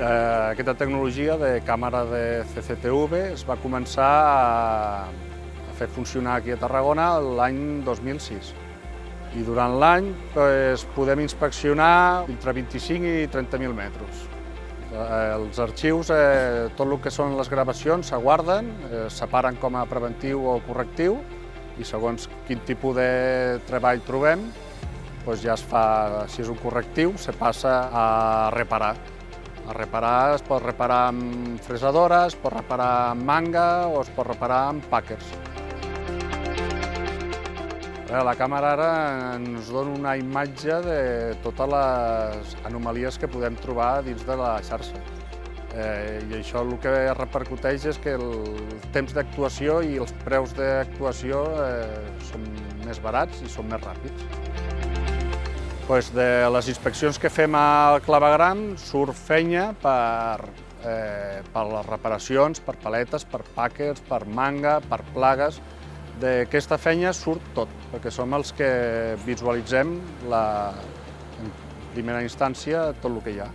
Aquesta tecnologia de càmera de CCTV es va començar a fer funcionar aquí a Tarragona l'any 2006. I durant l'any podem inspeccionar entre 25 i 30.000 metres. Els arxius, tot el que són les gravacions, s'aguarden, es separen com a preventiu o correctiu i segons quin tipus de treball trobem, doncs ja es fa, si és un correctiu, se passa a reparar. A reparar es pot reparar amb fresadora, es pot reparar amb manga o es pot reparar amb pàquers. La càmera ara ens dona una imatge de totes les anomalies que podem trobar dins de la xarxa. I això el que repercuteix és que el temps d'actuació i els preus d'actuació són més barats i són més ràpids. De les inspeccions que fem al clavegram surt fenya per les reparacions, per paletes, per pàquers, per manga, per plagues. D'aquesta fenya surt tot, perquè som els que visualitzem en primera instància tot el que hi ha.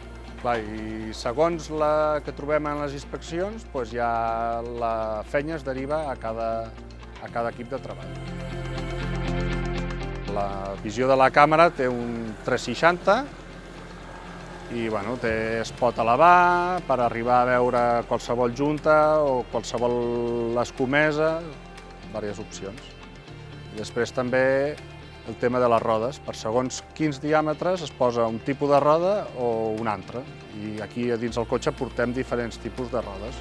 I segons la que trobem en les inspeccions, ja la fenya es deriva a cada equip de treball. La visió de la càmera té un 360 i es pot elevar per arribar a veure qualsevol junta o qualsevol escomesa, diverses opcions. I després també el tema de les rodes. Per segons quins diàmetres es posa un tipus de roda o un altre. I aquí dins el cotxe portem diferents tipus de rodes.